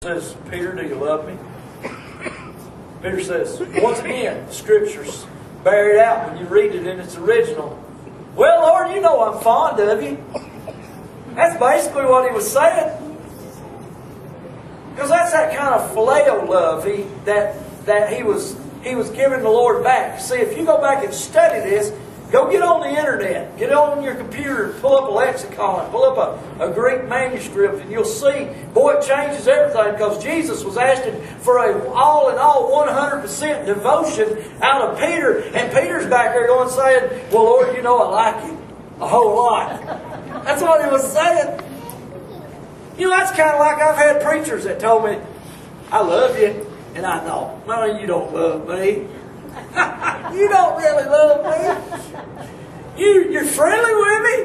Says, Peter, do you love me? Peter says, once again, the Scriptures bear it out when you read it in its original. Well, Lord, you know I'm fond of you. That's basically what he was saying. Because that's that kind of phileo love that he was giving the Lord back. See, if you go back and study this, go get on the internet, get on your computer, pull up a lexicon, pull up a Greek manuscript, and you'll see, boy, it changes everything, because Jesus was asking for a all in all 100% devotion out of Peter, and Peter's back there going saying, well, Lord, you know I like you a whole lot. That's what he was saying. You know, that's kind of like I've had preachers that told me, I love you, and I know, no, you don't love me. You don't really love me. You're friendly with me.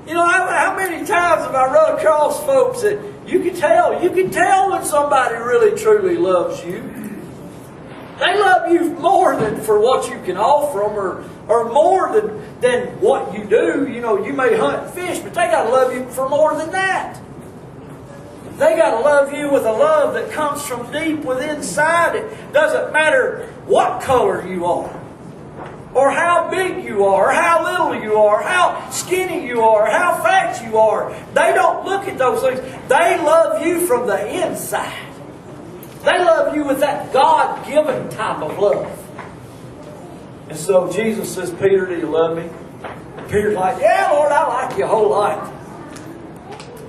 You know, how many times have I run across folks that you can tell when somebody really truly loves you. They love you more than for what you can offer them, or more than what you do. You know, you may hunt and fish, but they got to love you for more than that. They got to love you with a love that comes from deep within inside. It doesn't matter what color you are, or how big you are, or how little you are, how skinny you are, how fat you are. They don't look at those things. They love you from the inside. They love you with that God-given type of love. And so Jesus says, Peter, do you love me? And Peter's like, yeah, Lord, I like you a whole lot.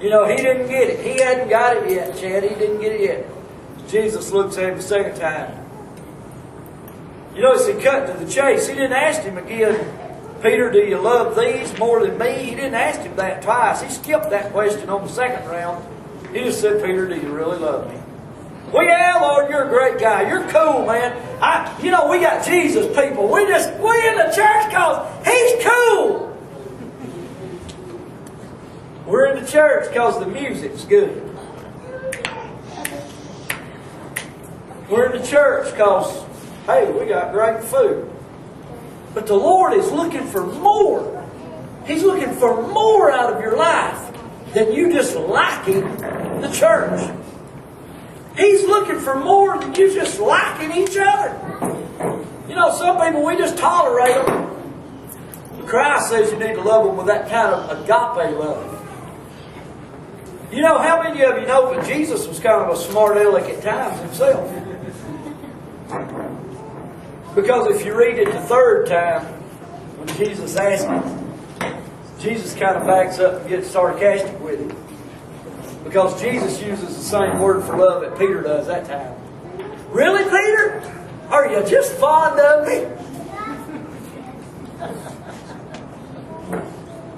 You know, he didn't get it. He hadn't got it yet, Chad. He didn't get it yet. Jesus looks at him the second time. You notice he cut to the chase. He didn't ask him again, Peter, do you love these more than me? He didn't ask him that twice. He skipped that question on the second round. He just said, Peter, do you really love me? Well, yeah, Lord, you're a great guy. You're cool, man. We got Jesus people. We in the church because He's cool. We're in the church because the music's good. We're in the church because, hey, we got great food. But the Lord is looking for more. He's looking for more out of your life than you just liking the church. He's looking for more than you just liking each other. You know, some people, we just tolerate them. Christ says you need to love them with that kind of agape love. You know, how many of you know that Jesus was kind of a smart aleck at times himself? Because if you read it the third time, when Jesus asked him, Jesus kind of backs up and gets sarcastic with him. Because Jesus uses the same word for love that Peter does that time. Really, Peter? Are you just fond of me?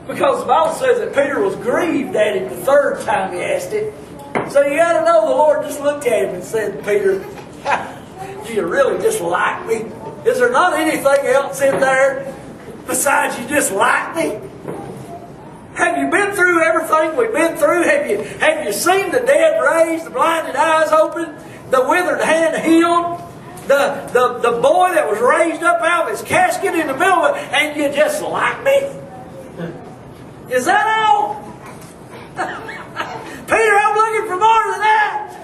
Because the Bible says that Peter was grieved at him the third time he asked it. So you got to know the Lord just looked at him and said, Peter, do you really just like me? Is there not anything else in there besides you just like me? Have you been through everything we've been through? Have you seen the dead raised, the blinded eyes opened, the withered hand healed, the boy that was raised up out of his casket in the middle of it, and you just like me? Is that all? Peter, I'm looking for more than that.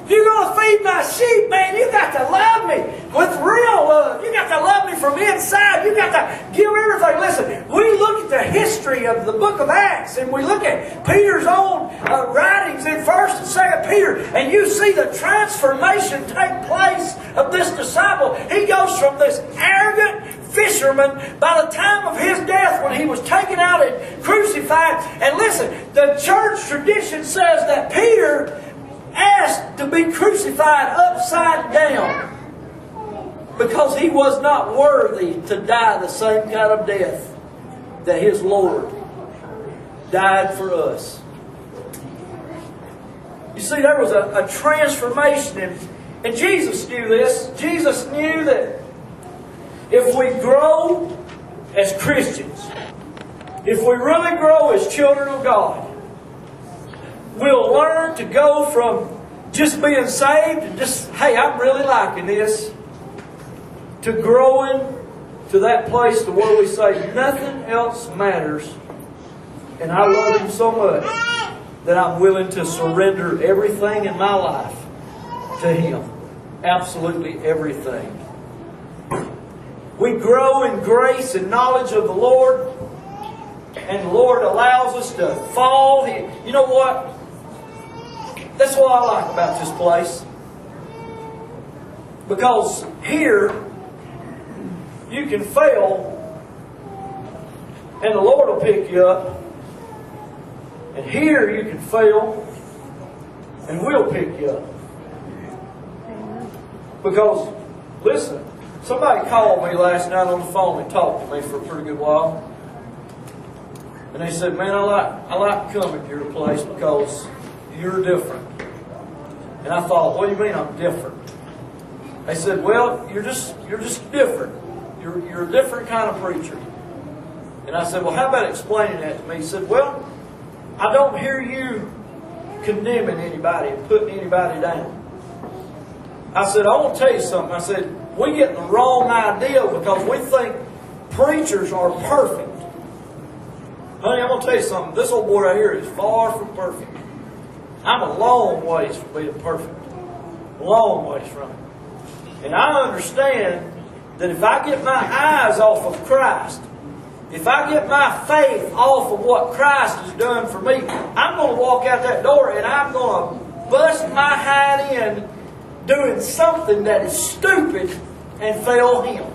You're going to feed my sheep, man. You got to love me with real love. You got to love me from inside. You got to give everything. Listen, we look at the history of the book of Acts, and we look at Peter's own writings in 1st and 2nd Peter, and you see the transformation take place of this disciple. He goes from this arrogant fisherman by the time of his death, when he was taken out and crucified. And listen, the church tradition says that Peter asked to be crucified upside down because he was not worthy to die the same kind of death that his Lord died for us. You see, there was a transformation, and Jesus knew this. Jesus knew that if we grow as Christians, if we really grow as children of God, we'll learn to go from just being saved and just, hey, I'm really liking this, to growing to that place to where we say nothing else matters, and I love Him so much that I'm willing to surrender everything in my life to Him. Absolutely everything. We grow in grace and knowledge of the Lord, and the Lord allows us to fall. You know what? That's what I like about this place. Because here, you can fail, and the Lord will pick you up. And here you can fail, and we'll pick you up. Because, listen, somebody called me last night on the phone and talked to me for a pretty good while. And they said, man, I like coming to your place because you're different. And I thought, what do you mean I'm different? They said, well, you're just different. You're a different kind of preacher. And I said, well, how about explaining that to me? He said, well, I don't hear you condemning anybody and putting anybody down. I said, I want to tell you something. I said, we get the wrong idea because we think preachers are perfect. Honey, I'm going to tell you something. This old boy right here is far from perfect. I'm a long ways from being perfect. A long ways from it. And I understand that if I get my eyes off of Christ, if I get my faith off of what Christ has done for me, I'm going to walk out that door and I'm going to bust my hide in doing something that is stupid and fail Him.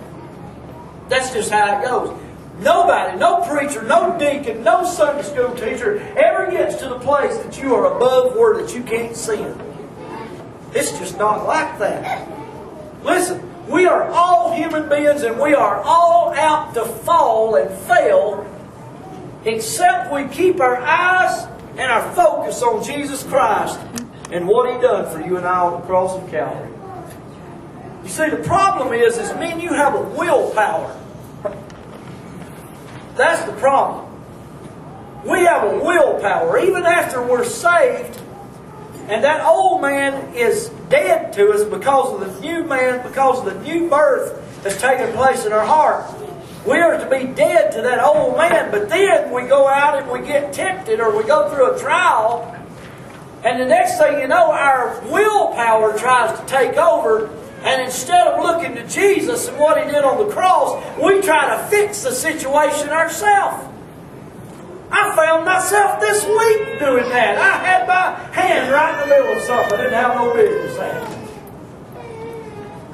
That's just how it goes. Nobody, no preacher, no deacon, no Sunday school teacher ever gets to the place that you are above where that you can't sin. It's just not like that. Listen, we are all human beings and we are all out to fall and fail, except we keep our eyes and our focus on Jesus Christ and what He done for you and I on the cross of Calvary. You see, the problem is me and you have a willpower. That's the problem. We have a willpower. Even after we're saved, and that old man is dead to us because of the new man, because of the new birth that's taken place in our heart. We are to be dead to that old man, but then we go out and we get tempted or we go through a trial, and the next thing you know, our willpower tries to take over, and instead of looking to Jesus and what He did on the cross, we try to fix the situation ourselves. I found myself this week doing that. I had my hand right in the middle of something I didn't have no business at.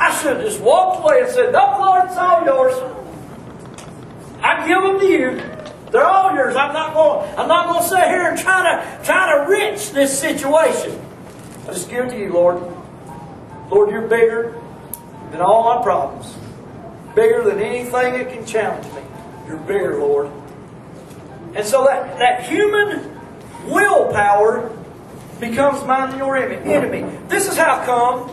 I should have just walked away and said, no, Lord, it's all yours. I give them to you. They're all yours. I'm not going to sit here and try to wrench this situation. I just give it to you, Lord. Lord, you're bigger than all my problems. Bigger than anything that can challenge me. You're bigger, Lord. And so that human willpower becomes mine and your enemy. This is how come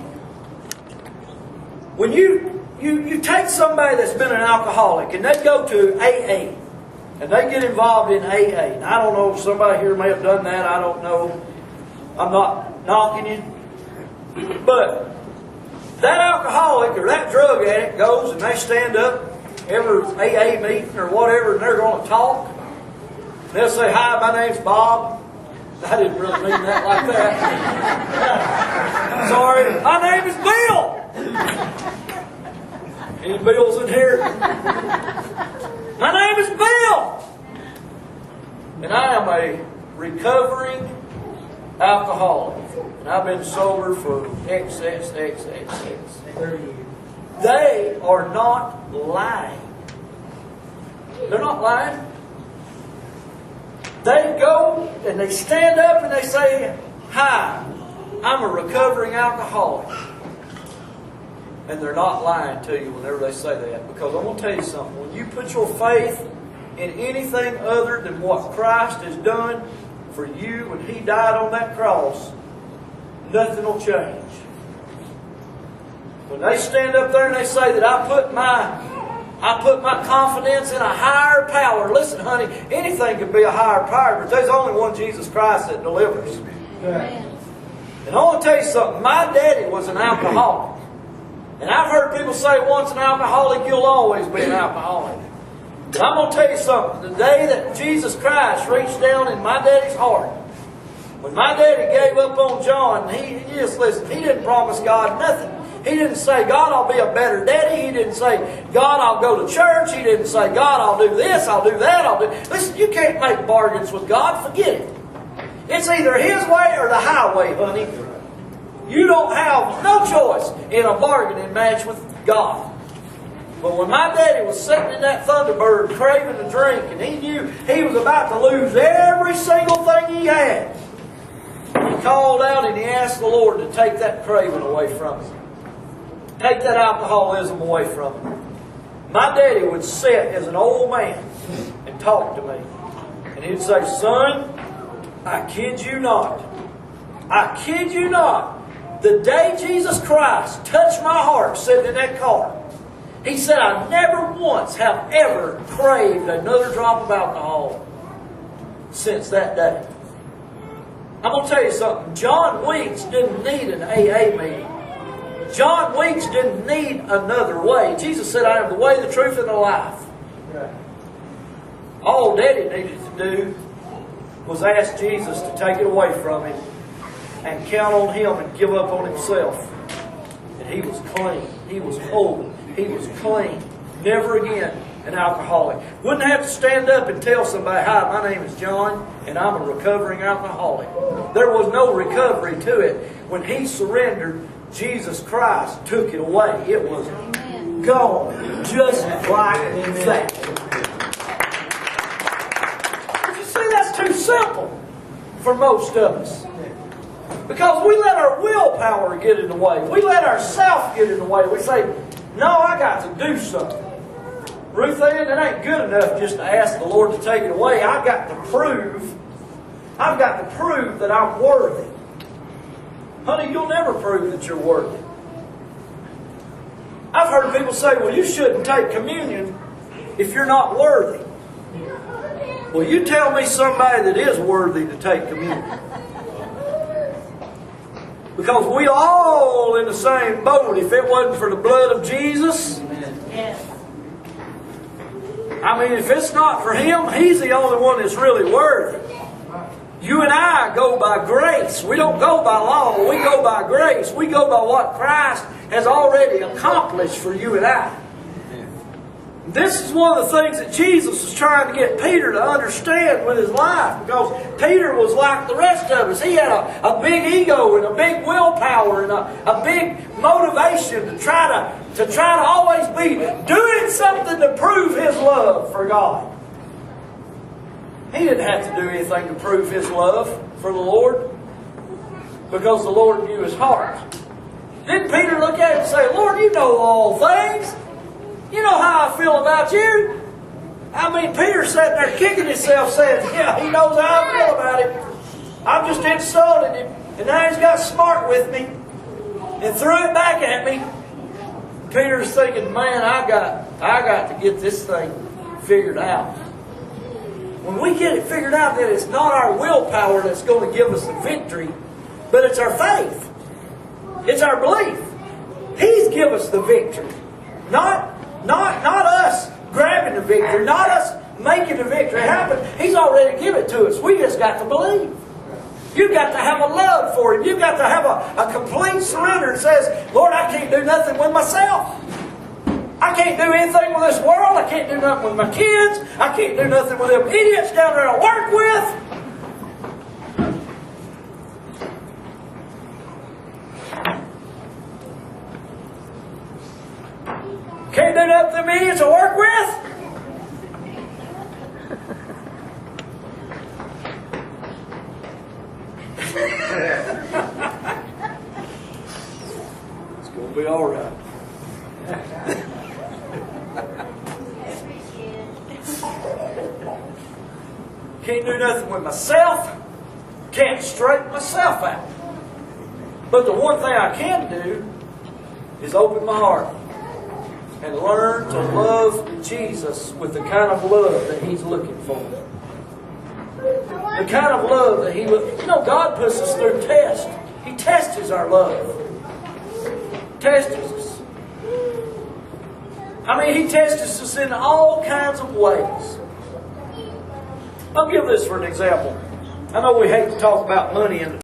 when you take somebody that's been an alcoholic and they go to AA and they get involved in AA. Now, I don't know if somebody here may have done that. I don't know. I'm not knocking you. But that alcoholic or that drug addict goes and they stand up every AA meeting or whatever and they're going to talk. They'll say, hi, my name's Bob. I didn't really mean that like that. Sorry, my name is Bill. Any Bills in here? My name is Bill. And I am a recovering alcoholic. And I've been sober for X. 30 years. They are not lying. They're not lying. They go and they stand up and they say, hi, I'm a recovering alcoholic. And they're not lying to you whenever they say that. Because I'm going to tell you something. When you put your faith in anything other than what Christ has done for you when He died on that cross, nothing will change. When they stand up there and they say that I put my confidence in a higher power. Listen, honey, anything can be a higher power, but there's only one Jesus Christ that delivers. Amen. And I want to tell you something. My daddy was an alcoholic. And I've heard people say once an alcoholic, you'll always be an alcoholic. But I'm going to tell you something. The day that Jesus Christ reached down in my daddy's heart When my daddy gave up on John, he just listen, he didn't promise God nothing. He didn't say, God, I'll be a better daddy. He didn't say, God, I'll go to church. He didn't say, God, I'll do this, I'll do that, I'll do... Listen, you can't make bargains with God. Forget it. It's either His way or the highway, honey. You don't have no choice in a bargaining match with God. But when my daddy was sitting in that Thunderbird craving a drink, and he knew he was about to lose every single thing he had, he called out and he asked the Lord to take that craving away from him. Take that alcoholism away from him. My daddy would sit as an old man and talk to me. And he'd say, son, I kid you not. I kid you not. The day Jesus Christ touched my heart sitting in that car, he said, I never once have ever craved another drop of alcohol since that day. I'm going to tell you something. John Weeks didn't need an AA meeting. John Weeks didn't need another way. Jesus said, I am the way, the truth, and the life. All Daddy needed to do was ask Jesus to take it away from him and count on Him and give up on himself. And he was clean. He was whole. He was clean. Never again an alcoholic. Wouldn't have to stand up and tell somebody, hi, my name is John, and I'm a recovering alcoholic. There was no recovery to it. When he surrendered, Jesus Christ took it away. It was gone. Just like that. But you see, that's too simple for most of us. Because we let our willpower get in the way. We let ourselves get in the way. We say, no, I got to do something. Ruth Ann, it ain't good enough just to ask the Lord to take it away. I've got to prove that I'm worthy. Honey, you'll never prove that you're worthy. I've heard people say, well, you shouldn't take communion if you're not worthy. Well, you tell me somebody that is worthy to take communion. Because we all in the same boat. If it wasn't for the blood of Jesus, I mean, if it's not for Him, He's the only one that's really worthy. You and I go by grace. We don't go by law. We go by grace. We go by what Christ has already accomplished for you and I. This is one of the things that Jesus was trying to get Peter to understand with his life. Because Peter was like the rest of us. He had a big ego and a big willpower and a big motivation to try to always be doing something to prove his love for God. He didn't have to do anything to prove his love for the Lord, because the Lord knew his heart. Didn't Peter look at him and say, Lord, you know all things. You know how I feel about you. I mean, Peter sitting there kicking himself saying, yeah, he knows how I feel about him. I've just insulted him. And now he's got smart with me and threw it back at me. Peter's thinking, man, I got to get this thing figured out. When we get it figured out, that it's not our willpower that's going to give us the victory, but it's our faith. It's our belief. He's given us the victory. Not us grabbing the victory, not us making the victory happen. He's already given it to us. We just got to believe. You've got to have a love for Him. You've got to have a complete surrender that says, Lord, I can't do nothing with myself. I can't do anything with this world. I can't do nothing with my kids. I can't do nothing with them idiots down there I work with. Can't do nothing with them idiots I work with. It's going to be all right. Can't do nothing with myself. Can't straighten myself out. But the one thing I can do is open my heart and learn to love Jesus with the kind of love that He's looking for. The kind of love that He looks. You know, God puts us through tests. He tests our love. Tests us. I mean, He tests us in all kinds of ways. I'll give this for an example. I know we hate to talk about money in